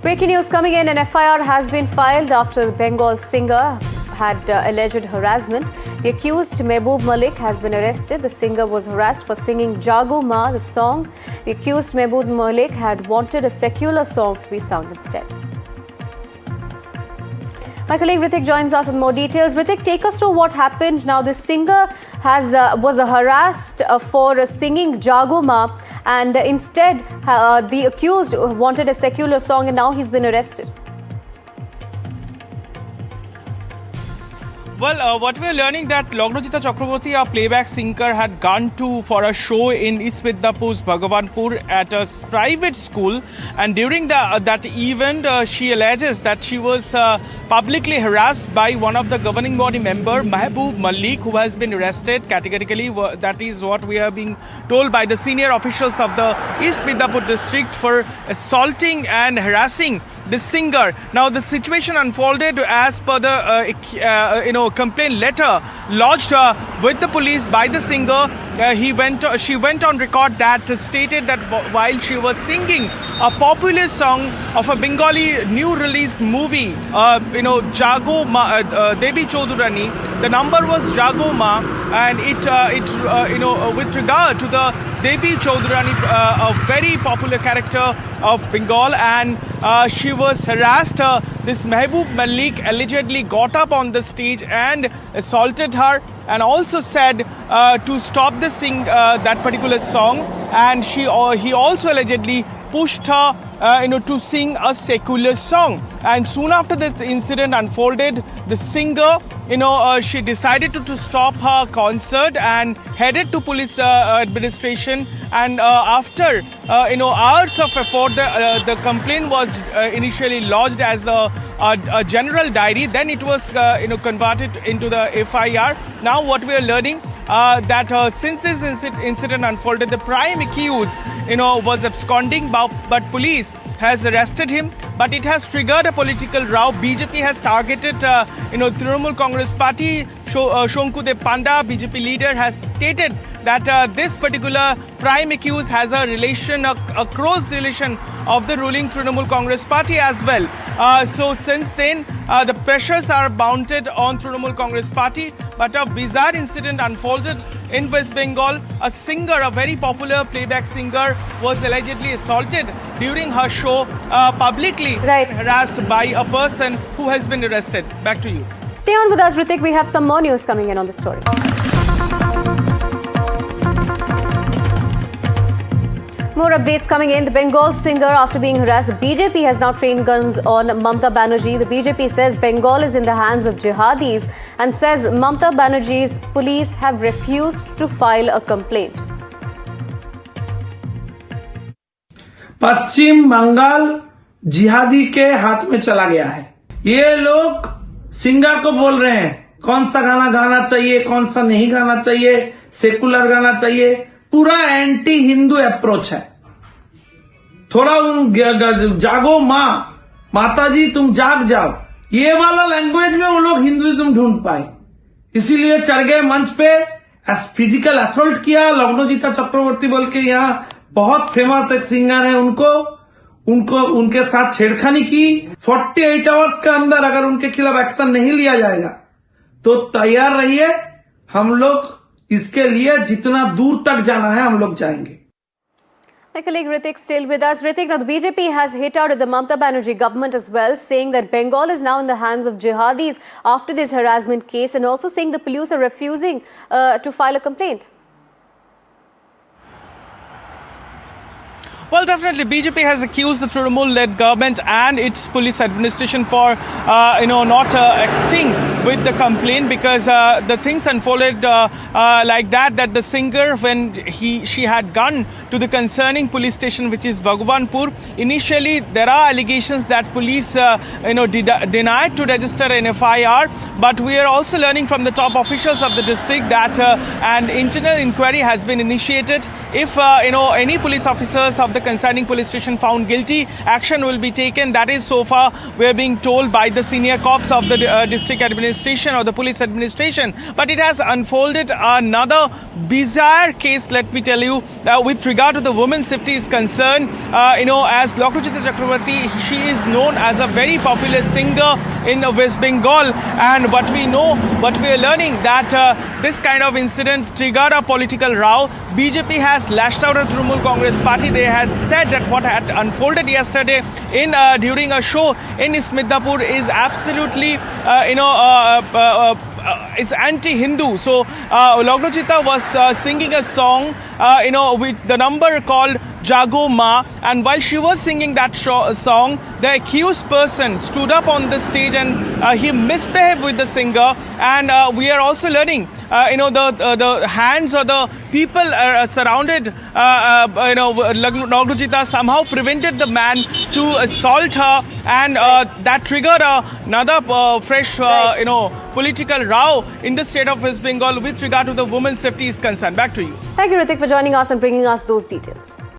Breaking news coming in, an FIR has been filed after the Bengal singer had alleged harassment. The accused, Mehboob Malik, has been arrested. The singer was harassed for singing Jago Ma, the song. The accused, Mehboob Malik, had wanted a secular song to be sung instead. My colleague Ritik joins us with more details. Ritik, take us through what happened. Now, this singer was harassed for singing Jago Ma, and instead the accused wanted a secular song, and now he's been arrested. Well, what we are learning that Lognojita Chakraborty, a playback singer, had gone for a show in East Midnapur's Bhagavanpur at a private school, and during that event, she alleges that she was publicly harassed by one of the governing body member, Mehboob Malik, who has been arrested categorically. That is what we are being told by the senior officials of the East Midnapur district for assaulting and harassing the singer. Now, the situation unfolded as per the complaint letter lodged with the police by the singer. She went on record that stated that while she was singing a popular song of a Bengali new released movie, Jago Ma, Devi Chaudhurani, the number was Jago Ma, and with regard to the Devi Chaudhurani, a very popular character of Bengal, and she was harassed. This Mehboob Malik allegedly got up on the stage and assaulted her, and also said to stop that particular song, and he also allegedly pushed her to sing a secular song. And soon after the incident unfolded, the singer, she decided to stop her concert and headed to police administration. And after hours of effort, the complaint was initially lodged as a general diary. Then it was converted into the FIR. Now what we are learning that since this incident unfolded, the prime accused was absconding, but police has arrested him. But it has triggered a political row. BJP has targeted Trinamool Congress Party. Shankudev Panda, BJP leader, has stated that this particular prime accused has a close relation of the ruling Trinamool Congress Party as well. So since then, the pressures are mounted on Trinamool Congress Party. But a bizarre incident unfolded in West Bengal. A singer, a very popular playback singer, was allegedly assaulted during her show, publicly harassed by a person who has been arrested. Back to you. Stay on with us, Ritik. We have some more news coming in on the story. More updates coming in. The Bengal singer, after being harassed, the BJP has now trained guns on Mamata Banerjee. The BJP says Bengal is in the hands of jihadis and says Mamata Banerjee's police have refused to file a complaint. पश्चिम बंगाल जिहादी के हाथ में चला गया है। ये लोग singer को बोल रहे हैं कौन सा गाना गाना चाहिए, कौन सा नहीं गाना चाहिए, सेकुलर गाना चाहिए। पूरा एंटी हिंदू अप्रोच है। थोड़ा जागो माँ, माता जी तुम जाग जाओ, ये वाला लैंग्वेज में वो लोग हिंदुइज्म ढूंढ पाए, इसीलिए चढ़ गए मंच पे, फिजिकल असोल्ट किया। लग्नोजिता चक्रवर्ती बोल के यहाँ बहुत फेमस एक सिंगर है, उनके साथ छेड़खानी की। 48 आवर्स के अंदर अगर उनके खिलाफ एक्शन नहीं लिया जाएगा तो तैयार रहिए, हम लोग इसके लिए जितना दूर तक जाना है हम लोग जाएंगे। My colleague Ritik still with us. Ritik, now the BJP has hit out at the Mamata Banerjee government as well, saying that Bengal is now in the hands of jihadis after this harassment case, and also saying the police are refusing to file a complaint. Well, definitely, BJP has accused the Trinamool-led government and its police administration for, not acting with the complaint, because the things unfolded like that the singer, when she had gone to the concerning police station, which is Bhagavanpur, initially there are allegations that police, denied to register an FIR. But we are also learning from the top officials of the district that an internal inquiry has been initiated. If any police officers of the the concerning police station found guilty, action will be taken. That is so far we are being told by the senior cops of the district administration or the police administration. But it has unfolded another bizarre case, let me tell you, with regard to the women's safety is concerned. As Loknojita Chakraborty, she is known as a very popular singer in West Bengal, and what we are learning that this kind of incident triggered a political row. BJP has lashed out at Trinamool Congress Party. They had said that what had unfolded yesterday during a show in Smidapur is absolutely it's anti-Hindu. So Loknojita was singing a song with the number called Jago Ma, and while she was singing that song, the accused person stood up on the stage and he misbehaved with the singer. And we are also learning the hands or the people surrounded Loknojita somehow prevented the man to assault her, and that triggered another fresh political row in the state of West Bengal with regard to the women's safety is concerned. Back to you. Thank you, Ritik, for joining us and bringing us those details.